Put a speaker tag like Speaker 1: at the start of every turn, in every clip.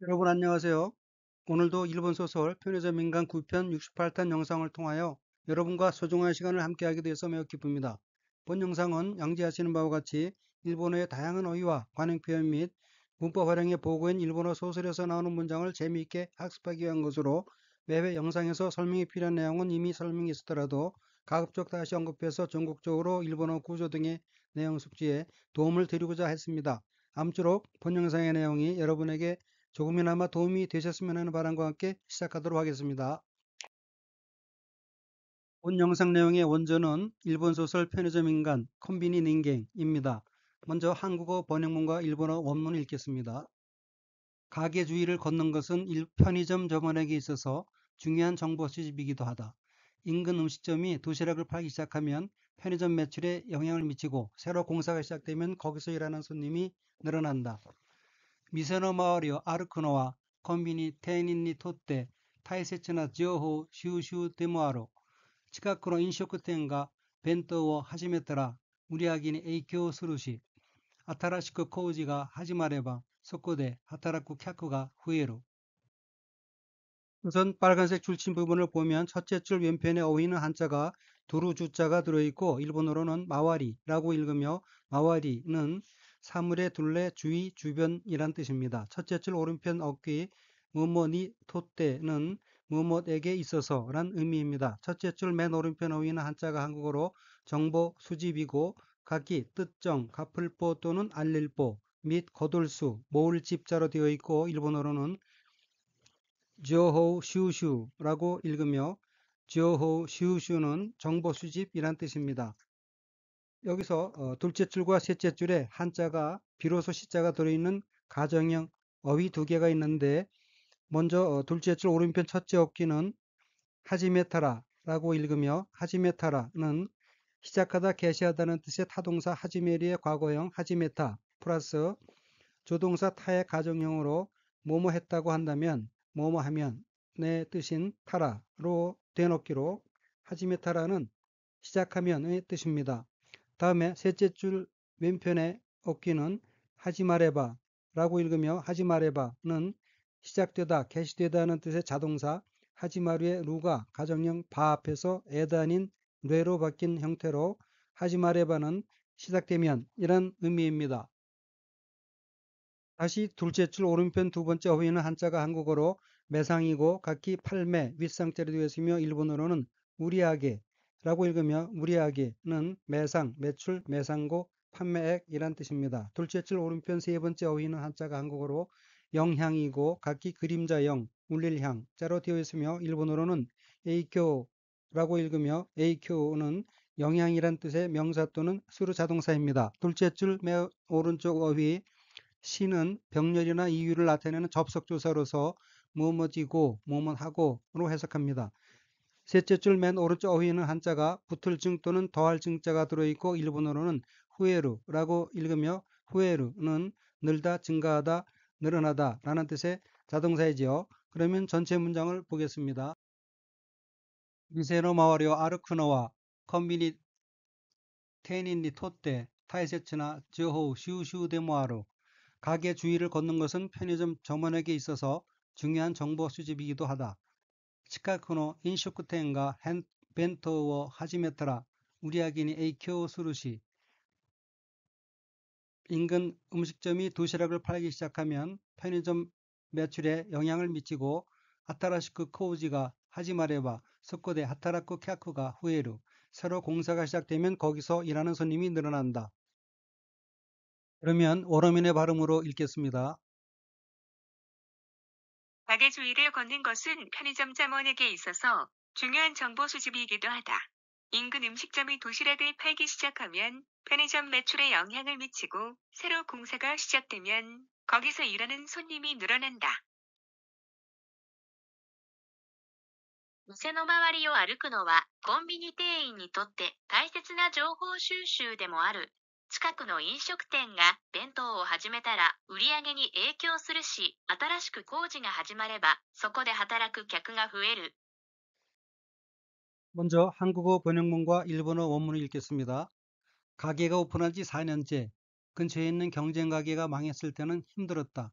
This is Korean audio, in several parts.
Speaker 1: 여러분 안녕하세요. 오늘도 일본 소설 편의점 인간 9편 68탄 영상을 통하여 여러분과 소중한 시간을 함께하게 되어서 매우 기쁩니다. 본 영상은 양지하시는 바와 같이 일본어의 다양한 어휘와 관행 표현 및 문법 활용의 보고인 일본어 소설에서 나오는 문장을 재미있게 학습하기 위한 것으로 매회 영상에서 설명이 필요한 내용은 이미 설명이 있었더라도 가급적 다시 언급해서 전국적으로 일본어 구조 등의 내용 숙지에 도움을 드리고자 했습니다. 아무쪼록 본 영상의 내용이 여러분에게 조금이나마 도움이 되셨으면 하는 바람과 함께 시작하도록 하겠습니다. 본 영상 내용의 원조는 일본 소설 편의점 인간 콤비니 닌겐입니다. 먼저 한국어 번역문과 일본어 원문을 읽겠습니다. 가게 주위를 걷는 것은 편의점 점원에게 있어서 중요한 정보 수집이기도 하다. 인근 음식점이 도시락을 팔기 시작하면 편의점 매출에 영향을 미치고 새로 공사가 시작되면 거기서 일하는 손님이 늘어난다. 店の周りを歩くのはコンビニ店員にとって大切な情報収集でもある。近くの飲食店が弁当を始めたら売り上げに影響するし、新しく工事が始まればそこで働く客が増える。 우선 빨간색 줄침 부분을 보면 첫째 줄 왼편에 어휘는 한자가 두루 주자가 들어있고 일본어로는 마와리라고 읽으며 마와리는 사물의 둘레, 주위, 주변이란 뜻입니다. 첫째 줄 오른편 어귀 뭐뭐니 토때는 뭐뭐에게 있어서란 의미입니다. 첫째 줄 맨 오른편 어휘는 한자가 한국어로 정보 수집이고 각기 뜻정, 갚을보 또는 알릴보 및 거둘수, 모을 집자로 되어 있고 일본어로는 조호 슈슈라고 읽으며 조호 슈슈는 정보 수집이란 뜻입니다. 여기서 둘째 줄과 셋째 줄에 한자가 비로소 시자가 들어있는 가정형 어휘 두 개가 있는데 먼저 둘째 줄 오른편 첫째 어귀는 하지메타라라고 읽으며 하지메타라는 시작하다 개시하다는 뜻의 타동사 하지메리의 과거형 하지메타 플러스 조동사 타의 가정형으로 뭐뭐 했다고 한다면 뭐뭐 하면의 뜻인 타라로 되놓기로 하지메타라는 시작하면의 뜻입니다. 다음에 셋째 줄 왼편의 어귀는 하지마레바 라고 읽으며 하지마레바는 시작되다 개시되다는 뜻의 자동사 하지마루의 루가 가정형 바 앞에서 에다 아닌 뇌로 바뀐 형태로 하지마레바는 시작되면 이란 의미입니다. 다시 둘째 줄 오른편 두 번째 어휘는 한자가 한국어로 매상이고 각기 팔매, 윗상자로 되어 있으며 일본어로는 우리하게라고 읽으며 우리하게는 매상, 매출, 매상고, 판매액이란 뜻입니다. 둘째 줄 오른편 세 번째 어휘는 한자가 한국어로 영향이고 각기 그림자형, 울릴향 자로 되어 있으며 일본어로는 에이쿄라고 읽으며 에이쿄는 영향이란 뜻의 명사 또는 수로 자동사입니다. 둘째 줄 맨 오른쪽 어휘 시는 병렬이나 이유를 나타내는 접속조사로서 뭐뭐지고 뭐뭐하고로 해석합니다. 셋째 줄 맨 오른쪽 어휘는 한자가 붙을 증 또는 더할 증자가 들어있고 일본어로는 후에루라고 읽으며 후에루는 늘다, 증가하다, 늘어나다 라는 뜻의 자동사이지요. 그러면 전체 문장을 보겠습니다. 미세노 마와리오 아르크노와 컨비니 테닌니 토떼 타이세츠나 저호 슈슈 데모아로 가게 주위를 걷는 것은 편의점 점원에게 있어서 중요한 정보 수집이기도 하다. 치카쿠노 인쇼쿠텐가 벤토 하지메타라 우리아기니 에이쿄 수루시 인근 음식점이 도시락을 팔기 시작하면 편의점 매출에 영향을 미치고 아타라시크 코우지가 하지마레바 소코데 하타라쿠 캬쿠가 후에루 새로 공사가 시작되면 거기서 일하는 손님이 늘어난다. 그러면 원어민의 발음으로 읽겠습니다.
Speaker 2: 가게 주위를 걷는 것은 편의점 점원에게 있어서 중요한 정보 수집이기도 하다. 인근 음식점이 도시락을 팔기 시작하면 편의점 매출에 영향을 미치고 새로 공사가 시작되면 거기서 일하는 손님이 늘어난다. 店の周りを歩くのはコンビニ店員にとって大切な情報収集でもある。近くの飲食店が弁当を始めたら売り上げに影響するし、新しく工事が始まればそこで働く客が増える。
Speaker 1: 먼저 한국어 번역문과 일본어 원문을 읽겠습니다. 가게가 오픈한 지 4년째. 근처에 있는 경쟁 가게가 망했을 때는 힘들었다.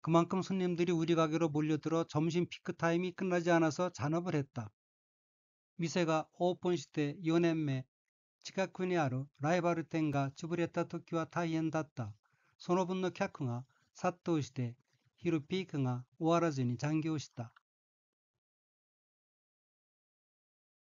Speaker 1: 그만큼 손님들이 우리 가게로 몰려들어 점심 피크타임이 끝나지 않아서 잔업을 했다. 미세가 오픈 시대4年目近くにあるライバル店が潰れた時は大変だった。その分の客が殺到して昼ピークが終わらずに残業した.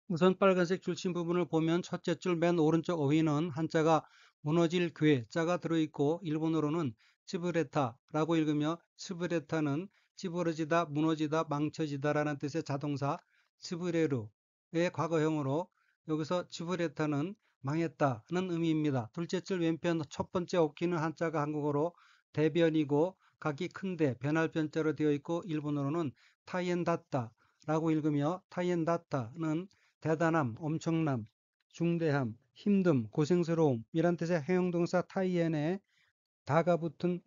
Speaker 1: 우선 빨간색 줄침 부분을 보면 첫째 줄 맨 오른쪽 어휘는 한자가 무너질 괴 자가 들어있고 일본어로는 츠브레타라고 읽으며 츠브레타는 찌부러지다, 무너지다, 망쳐지다 라는 뜻의 자동사 츠브레루의 과거형으로 여기서 츠브레타는 망했다는 의미입니다. 둘째 줄 왼편 첫 번째 어휘는 한자가 한국어로 대변이고 각이 큰데 변할 변자로 되어 있고 일본어로는 타이엔다타라고 읽으며 타이엔다타는 대단함, 엄청남, 중대함, 힘듦, 고생스러움 이란 뜻의 행용동사 타이엔에 다가 붙은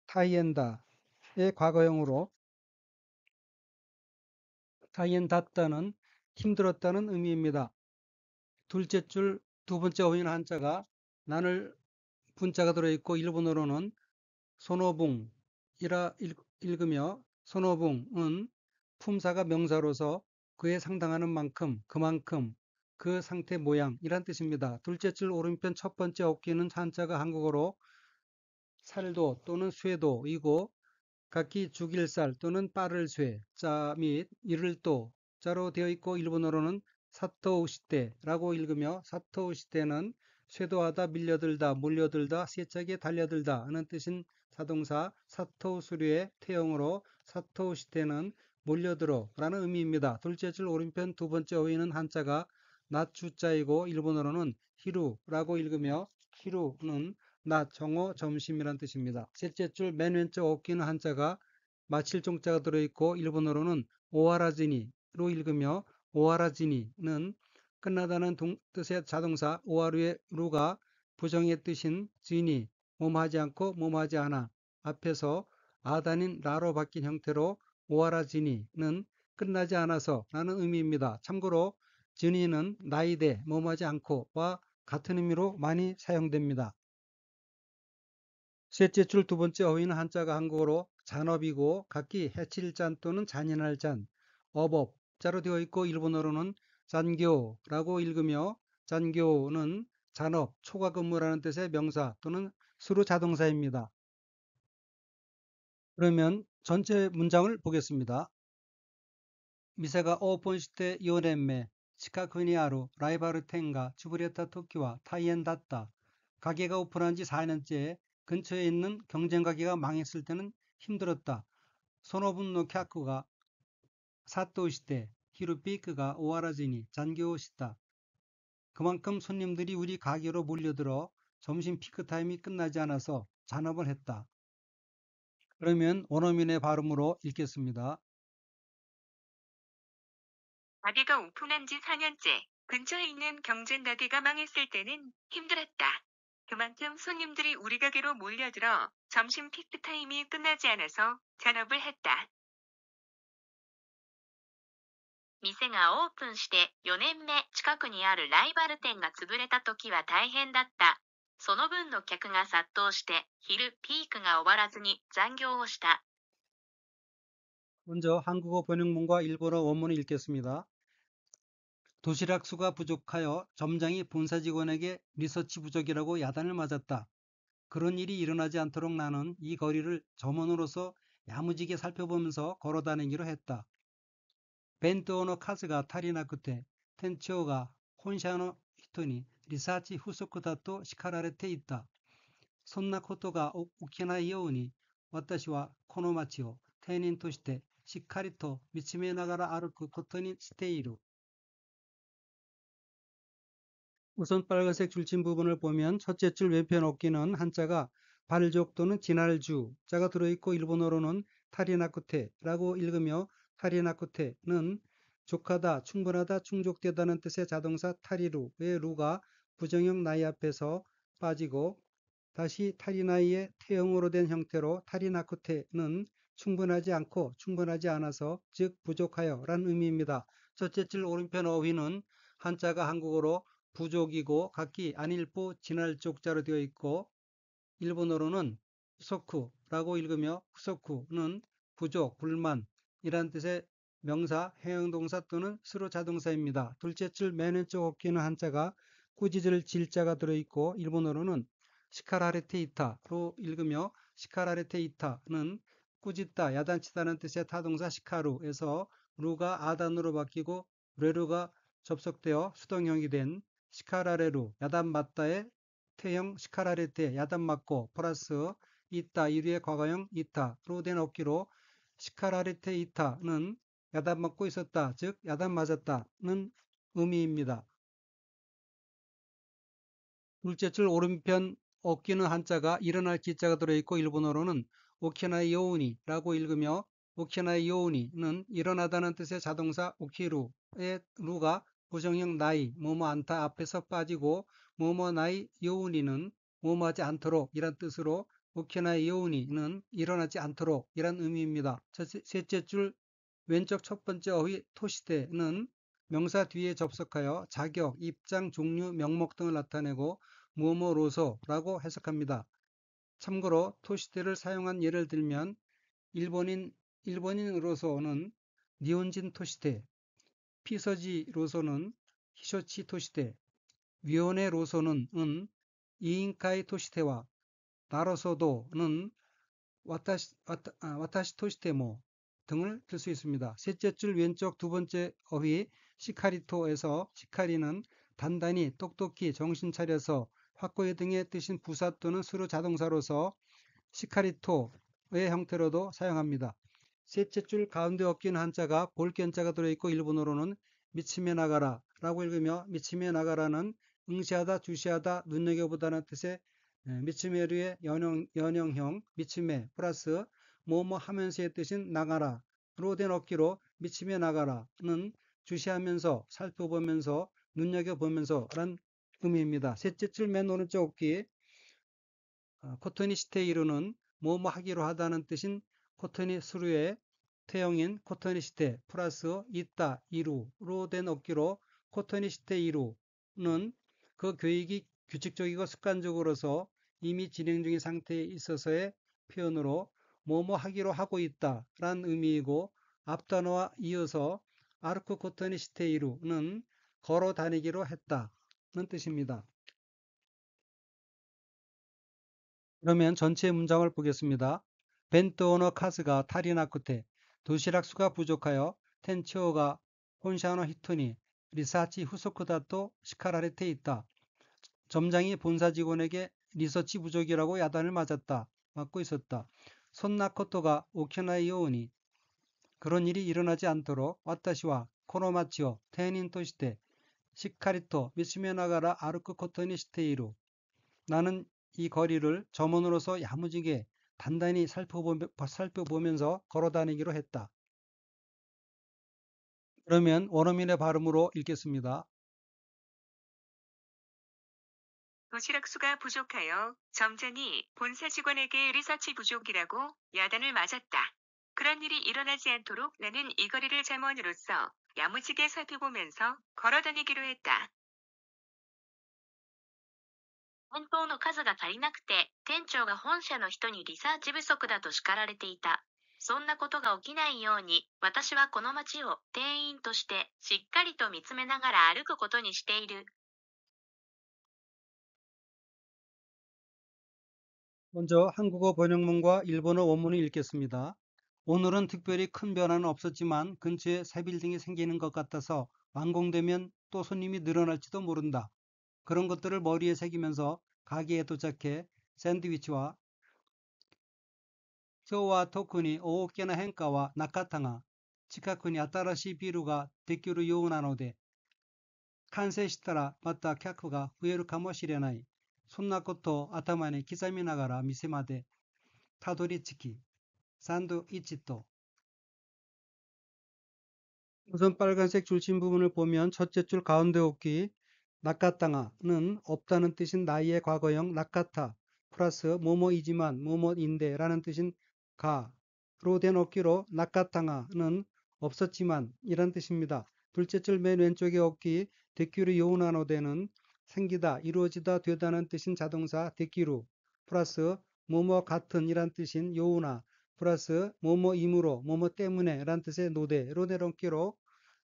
Speaker 1: 타이엔다의 과거형으로 타이엔다타는 힘들었다는 의미입니다. 둘째 줄 두 번째 어휘는 한자가 나눌 분자가 들어있고 일본어로는 손오붕이라 읽으며 손오붕은 품사가 명사로서 그에 상당하는 만큼, 그만큼, 그 상태 모양 이란 뜻입니다. 둘째 줄 오른편 첫 번째 어귀는 한자가 한국어로 살도 또는 쇠도이고 각기 죽일 살 또는 빠를 쇠, 자 및 이를 도, 자로 되어 있고 일본어로는 사토우시대라고 읽으며 사토우시대는 쇄도하다, 밀려들다, 몰려들다, 세차게 달려들다 하는 뜻인 자동사 사토우수류의 태형으로 사토우시대는 몰려들어 라는 의미입니다. 둘째 줄 오른편 두 번째 어휘는 한자가 낮주자이고 일본어로는 히루라고 읽으며 히루는 낮, 정오, 점심이란 뜻입니다. 셋째 줄 맨 왼쪽 어귀는 한자가 마칠 종자가 들어있고 일본어로는 오하라지니로 읽으며 오하라지니는 끝나다는 뜻의 자동사 오하루의 루가 부정의 뜻인 지니, 몸하지 않고 몸하지 않아 앞에서 아단인 라로 바뀐 형태로 오하라지니는 끝나지 않아서 라는 의미입니다. 참고로 지니는 나이대, 몸하지 않고와 같은 의미로 많이 사용됩니다. 셋째 줄 두 번째 어휘는 한자가 한국어로 잔업이고 각기 해칠잔 또는 잔인할 잔, 어법자로 되어 있고 일본어로는 잔교라고 읽으며 잔교는 잔업, 초과 근무라는 뜻의 명사 또는 수로 자동사입니다. 그러면 전체 문장을 보겠습니다. 미세가 오픈 시대 4年目近くにあるライバル店が潰れた時は大変だった. 가게가 오픈한 지 4년째 근처에 있는 경쟁 가게가 망했을 때는 힘들었다. 손오분노 캬쿠가 사토시대 히루 피크가 오와라지니 잔교시다. 그만큼 손님들이 우리 가게로 몰려들어 점심 피크타임이 끝나지 않아서 잔업을 했다. 그러면 원어민의 발음으로 읽겠습니다.
Speaker 2: 가게가 오픈한 지 4년째 근처에 있는 경쟁 가게가 망했을 때는 힘들었다. 그만큼 손님들이 우리 가게로 몰려들어 점심 피크타임이 끝나지 않아서 잔업을 했다. 店がオープンして4年目近くにあるライバル店が潰れた時は大変だった。その分の客が殺到して昼ピークが終わらずに残業をした.
Speaker 1: 먼저 한국어 번역문과 일본어 원문을 읽겠습니다. 도시락 수가 부족하여 점장이 본사 직원에게 리서치 부족이라고 야단을 맞았다. 그런 일이 일어나지 않도록 나는 이 거리를 점원으로서 야무지게 살펴보면서 걸어 다니기로 했다. 벤토의数が足りなくて店長が本社の人にリサーチ不足だと叱られていた。そんなことが起きないように私はこの街を店員としてしっかりと見つめながら歩くことにしている. 우선 빨간색 줄침 부분을 보면 첫째 줄 왼편 어귀는 한자가 발족 또는 지날주 자가 들어있고 일본어로는 타리나쿠테라고 읽으며 타리나쿠테는 족하다, 충분하다, 충족되다는 뜻의 자동사 타리루의 루가 부정형 나이 앞에서 빠지고 다시 타리나이의 태형으로 된 형태로 타리나쿠테는 충분하지 않고 충분하지 않아서 즉 부족하여 라는 의미입니다. 첫째 줄 오른편 어휘는 한자가 한국어로 부족이고 각기 안일보 진할 쪽자로 되어 있고 일본어로는 소쿠 라고 읽으며 후소쿠는 부족, 불만 이란 뜻의 명사, 해양동사 또는 수로 자동사입니다. 둘째 줄 맨 왼쪽 어깨는 한자가 꾸짖을 질자가 들어있고 일본어로는 시카라레테 이타로 읽으며 시카라레테 이타는 꾸짖다, 야단치다는 뜻의 타동사 시카루에서 루가 아단으로 바뀌고 레루가 접속되어 수동형이 된 시카라레루, 야단맞다의 태형 시카라레테, 야단맞고 플러스 이따, 이류의 과거형 이타로 된 어기로 시카라레테 이타는 야단맞고 있었다, 즉 야단맞았다는 의미입니다. 둘째 줄 오른편 어기는 한자가 일어날 기자가 들어있고 일본어로는 오키나이 요우니라고 읽으며 오키나이 요우니는 일어나다는 뜻의 자동사 오키루의 루가 부정형 나이, 뭐뭐 않다 앞에서 빠지고 뭐뭐 나이 요우니는 뭐뭐 하지 않도록 이란 뜻으로 오키나이 요우니는 일어나지 않도록 이란 의미입니다. 셋째 줄 왼쪽 첫 번째 어휘 토시대는 명사 뒤에 접속하여 자격, 입장, 종류, 명목 등을 나타내고 뭐뭐로서라고 해석합니다. 참고로 토시대를 사용한 예를 들면 일본인으로서는 니혼진 토시대, 피서지로서는 히쇼치 토시대, 위원회로서는 이인카이 토시대와 나로서도는 와타시 토시테모 등을 들 수 있습니다. 셋째 줄 왼쪽 두 번째 어휘 시카리토에서 시카리는 단단히, 똑똑히, 정신 차려서, 확고히 등의 뜻인 부사 또는 수로 자동사로서 시카리토의 형태로도 사용합니다. 셋째 줄 가운데 어기는 한자가 볼견자가 들어있고 일본어로는 미치메 나가라 라고 읽으며 미치메 나가라는 응시하다, 주시하다, 눈여겨보다는 뜻의 미츠메류의 연형형 미츠메 플러스 뭐뭐 하면서의 뜻인 나가라로 된 어기로 미츠메 나가라는 주시하면서, 살펴보면서, 눈여겨보면서 란 의미입니다. 셋째 줄 맨 오른쪽 어기 코토니 시테이루는 뭐뭐 하기로 하다는 뜻인 코토니 수루의 태형인 코토니 시테 플러스 있다, 이루로 된 어기로 코토니 시테이루는 그 교육이 규칙적이고 습관적으로서 이미 진행 중인 상태에 있어서의 표현으로 뭐뭐 하기로 하고 있다 란 의미이고 앞단어와 이어서 아르크 코토니 시테이루는 걸어 다니기로 했다는 뜻입니다. 그러면 전체 문장을 보겠습니다. 벤토너 카스가 타리나쿠테 도시락 수가 부족하여 텐치오가 혼샤노 히토니 리사치 후소크다또 시카라레테 있다. 점장이 본사 직원에게 리서치 부족이라고 야단을 맞고 있었다. 손나코토가 오키나이 요우니 그런 일이 일어나지 않도록 와타시와 코노마치오 테닌 토시테 시카리토 미스메 나가라 아르크 코토니 시테이루 나는 이 거리를 점원으로서 야무지게 단단히 살펴보면서 걸어다니기로 했다. 그러면 원어민의 발음으로 읽겠습니다.
Speaker 2: 도시락 수가 부족하여 점장이 본사 직원에게 리서치 부족이라고 야단을 맞았다. 그런 일이 일어나지 않도록 나는 이 거리를 점원으로서 야무지게 살펴보면서 걸어다니기로 했다.
Speaker 3: 弁当の数が足りなくて、店長が本社の人にリサーチ不足だと叱られていた。そんなことが起きないように、私はこの街を店員としてしっかりと見つめながら歩くことにしている。
Speaker 1: 먼저 한국어 번역문과 일본어 원문을 읽겠습니다. 오늘은 특별히 큰 변화는 없었지만 근처에 새 빌딩이 생기는 것 같아서 완공되면 또 손님이 늘어날지도 모른다. 그런 것들을 머리에 새기면서 가게에 도착해 샌드위치와 쇼와 토크니 오오케나 henka와 나카타가 치카쿠니 아따라시 비루가 데키루 요우나노데 칸세 시타라 마타 캬쿠가 후에루 카모시레나이 손나코토 아타마니 기자미 나가라 미세마데 타도리치키 산도이치토 우선 빨간색 줄친 부분을 보면 첫째 줄 가운데 없기 나카타가는 없다는 뜻인 나이의 과거형 나카타 플러스 뭐뭐이지만 뭐뭐인데 라는 뜻인 가로 된 어기로 나카타가는 없었지만 이란 뜻입니다. 둘째 줄 맨 왼쪽의 어기 데키루 요우나노데는 생기다, 이루어지다, 되다는 뜻인 자동사 데키루 플러스 뭐뭐 같은 이란 뜻인 요우나 플러스 뭐뭐이므로 뭐뭐 때문에 란 뜻의 노대 로네론기로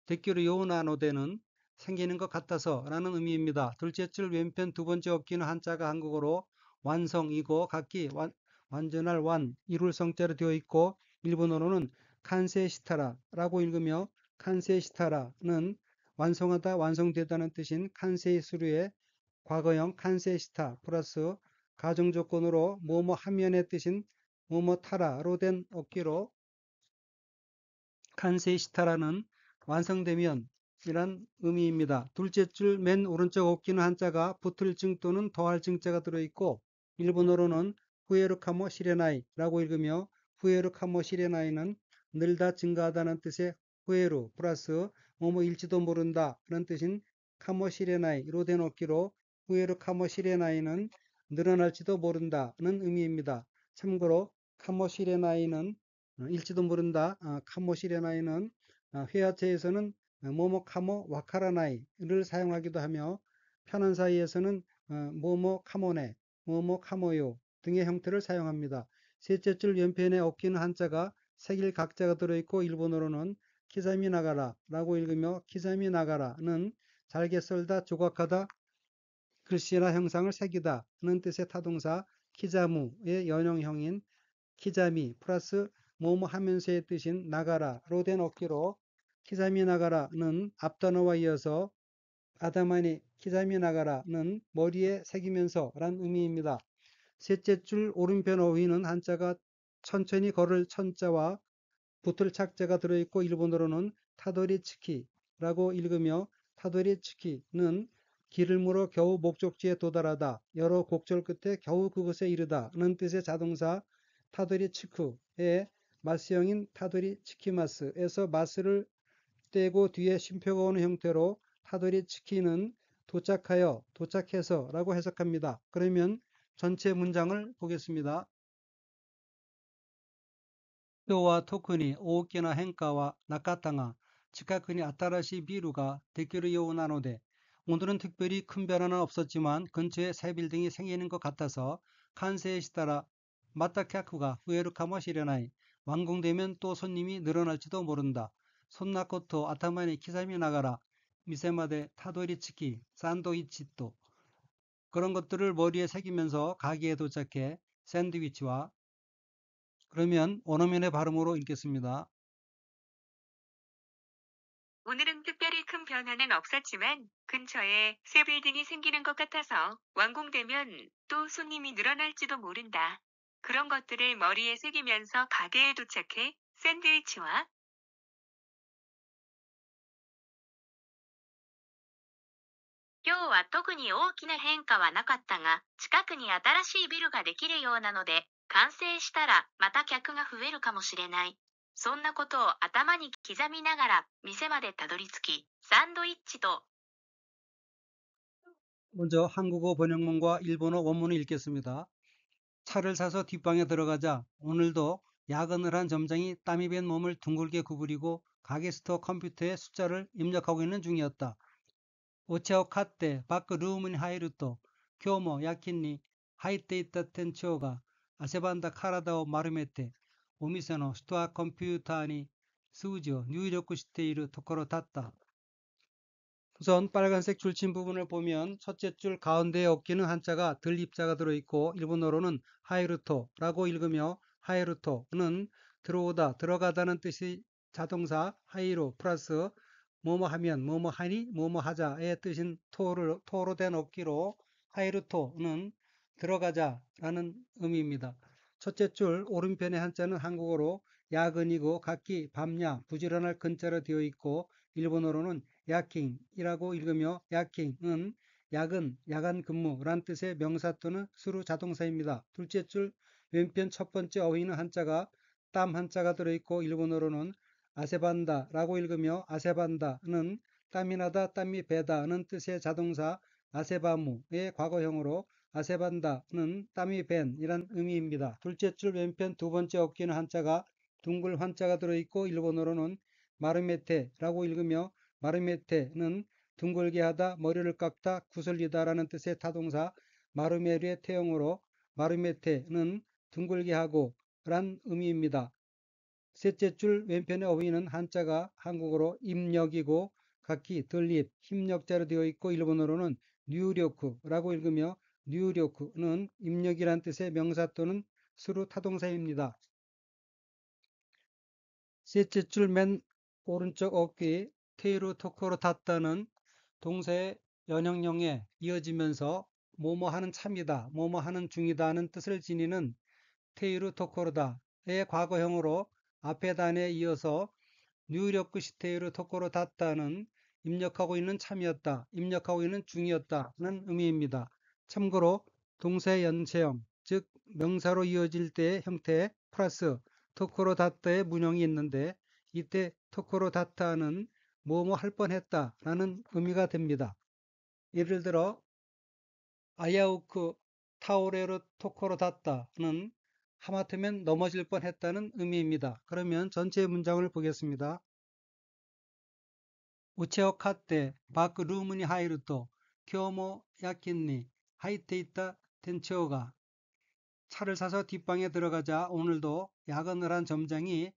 Speaker 1: 대기로 요우나 노대는 생기는 것 같아서 라는 의미입니다. 둘째 줄 왼편 두 번째 어깨는 한자가 한국어로 완성이고 각기 완전할 완 이룰 성자로 되어 있고 일본어로는 칸세시타라라고 읽으며 칸세시타라는 완성하다 완성되다는 뜻인 칸세이스루의 과거형 칸세시타 플러스 가정조건으로 뭐뭐 하면의 뜻인 뭐뭐 타라로 된 어깨로 칸세시타라는 완성되면 이란 의미입니다. 둘째 줄 맨 오른쪽 어깨는 한자가 붙을 증 또는 더할 증자가 들어있고 일본어로는 후에르카모 시레나이라고 읽으며 후에르카모 시레나이는 늘다 증가하다는 뜻의 후에루 플러스 뭐뭐일지도 모른다 라는 뜻인 카모 시레나이로 된 어깨로 후에르카모 시레나이는 늘어날지도 모른다는 의미입니다. 참고로 카모 시레나이는 일지도 모른다. 카모시레나이는 회화체에서는 뭐뭐 카모 와카라나이를 사용하기도 하며 편한 사이에서는 뭐뭐 카모네, 뭐뭐 카모요 등의 형태를 사용합니다. 셋째 줄 옆편에 엎기는 한자가 색일 각자가 들어있고 일본어로는 키자미 나가라라고 읽으며 키자미 나가라는 잘게 썰다, 조각하다, 글씨나 형상을 새기다는 뜻의 타동사 키자무의 연형형인 키자미 플러스 뭐뭐 하면서의 뜻인 나가라로 된 어깨로 키자미 나가라는 앞단어와 이어서 아다마니 키자미 나가라는 머리에 새기면서 란 의미입니다. 셋째 줄 오른편 어휘는 한자가 천천히 걸을 천자와 붙을 착자가 들어있고 일본어로는 타도리츠키라고 읽으며 타도리츠키는 길을 물어 겨우 목적지에 도달하다, 여러 곡절 끝에 겨우 그곳에 이르다는 뜻의 자동사 타도리츠크의 마스형인 타도리츠키마스에서 마스를 떼고 뒤에 쉼표가 오는 형태로 타도리츠키는 도착하여, 도착해서 라고 해석합니다. 그러면 전체 문장을 보겠습니다. 今日は特に大きな変化はなかったが、近くに新しいビルができるようなので、오늘은 특별히 큰 변화는 없었지만 근처에 새 빌딩이 생기는 것 같아서 칸세시타라 마타캬쿠가 후회를 가마시려나이 완공되면 또 손님이 늘어날지도 모른다. 손나코토 아타마니 키사미 나가라 미세마데 타도리츠키 산도이치또 그런 것들을 머리에 새기면서 가게에 도착해 샌드위치와 그러면 원어민의 발음으로 읽겠습니다.
Speaker 2: 오늘은 특별히 큰 변화는 없었지만 근처에 새 빌딩이 생기는 것 같아서 완공되면 또 손님이 늘어날지도 모른다. 그런 것들을 머리에 새기면서 가게에 도착해 샌드위치와
Speaker 3: 今日は特に大きな変化はなかったが、近くに新しいビルができるようなので、完成したらまた客が増えるかもしれない。そんなことを頭に刻みながら店までたどり着き、サンドイッチと
Speaker 1: 먼저 한국어 번역문과 일본어 원문을 읽겠습니다. 차를 사서 뒷방에 들어가자 오늘도 야근을 한 점장이 땀이 밴 몸을 둥글게 구부리고 가게 스토어 컴퓨터에 숫자를 입력하고 있는 중이었다. 오차오 카테 바크 루음은 하이루토 교모 야킨니 하이테 있다 텐치오가 아세반다 카라다오 마르메테 오미세노 스토어 컴퓨터니 수지오入力しているところだった. 우선 빨간색 줄친 부분을 보면 첫째 줄 가운데에 어깨는 한자가 들입자가 들어있고 일본어로는 하이루토라고 읽으며 하이루토는 들어오다 들어가다는 뜻이 자동사 하이로 플러스 뭐뭐 하면 뭐뭐 하니 뭐뭐 하자의 뜻인 토로 된 어깨로 하이루토는 들어가자라는 의미입니다. 첫째 줄 오른편의 한자는 한국어로 야근이고 각기 밤야 부지런할 근자로 되어 있고 일본어로는 야킹이라고 읽으며 야킹은 야근, 야간 근무란 뜻의 명사 또는 수루 자동사입니다. 둘째 줄 왼편 첫 번째 어휘는 한자가 땀 한자가 들어있고 일본어로는 아세반다라고 읽으며 아세반다는 땀이 나다, 땀이 배다는 뜻의 자동사 아세바무의 과거형으로 아세반다는 땀이 밴이란 의미입니다. 둘째 줄 왼편 두 번째 어깨는 한자가 둥글 한자가 들어있고 일본어로는 마르메테라고 읽으며 마르메테는 둥글게 하다, 머리를 깎다, 구슬리다 라는 뜻의 타동사 마르메르의 태형으로 마르메테는 둥글게 하고 란 의미입니다. 셋째 줄 왼편의 어휘는 한자가 한국어로 입력이고 각기 들립, 힘력자로 되어 있고 일본어로는 뉴력라고 읽으며 뉴력는 입력이란 뜻의 명사 또는 수루 타동사입니다. 셋째 줄 맨 오른쪽 어귀 테이루 토코로 닿다는 동사의 연형형에 이어지면서 뭐뭐 하는 참이다, 뭐뭐 하는 중이다 하는 뜻을 지니는 테이루 토코로다의 과거형으로 앞에 단에 이어서 뉴욕 시테이루 토코로 닿다는 입력하고 있는 참이었다, 입력하고 있는 중이었다는 의미입니다. 참고로 동사의 연체형, 즉 명사로 이어질 때의 형태 플러스 토코로 닿다의 문형이 있는데 이때 토코로 닿다는 뭐뭐 할 뻔했다 라는 의미가 됩니다. 예를 들어 아야우크 타오레로 토코로 닿다는 하마터면 넘어질 뻔했다는 의미입니다. 그러면 전체 문장을 보겠습니다. 우체오 카테 바크 루문이 하이루토 교모 야킨니 하이테이타 텐초가 차를 사서 뒷방에 들어가자 오늘도 야근을 한 점장이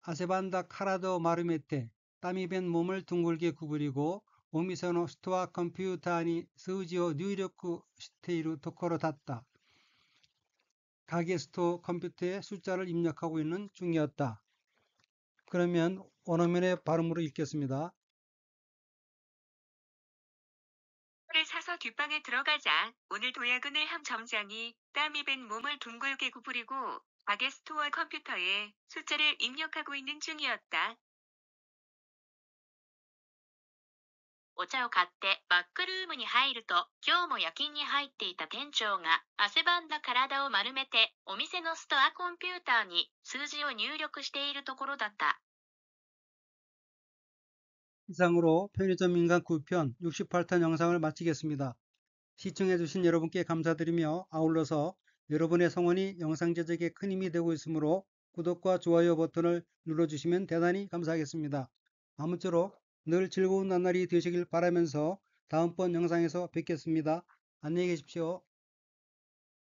Speaker 1: 아세반다 카라도 마르메테 땀이 밴 몸을 둥글게 구부리고 오미소노 스토아 컴퓨터니 스우지오 뉴력쿠 시테이루 토코로 닿다. 가게 스토어 컴퓨터에 숫자를 입력하고 있는 중이었다. 그러면 원어민의 발음으로 읽겠습니다.
Speaker 2: 차를 사서 뒷방에 들어가자 오늘도 야근을 한 점장이 땀이 밴 몸을 둥글게 구부리고 가게 스토어 컴퓨터에 숫자를 입력하고 있는 중이었다.
Speaker 3: お茶を買ってバックルームに入ると、今日も夜勤に入っていた店長が汗ばんだ体を丸めて、お店のストアコンピューターに数字を入力しているところだった。
Speaker 1: 이상으로 편의점 인간 9편 68탄 영상을 마치겠습니다. 시청해주신 여러분께 감사드리며 아울러서 여러분의 성원이 영상 제작에 큰 힘이 되고 있으므로 구독과 좋아요 버튼을 눌러주시면 대단히 감사하겠습니다. 아무쪼록 늘 즐거운 나날이 되시길 바라면서 다음번 영상에서 뵙겠습니다. 안녕히 계십시오.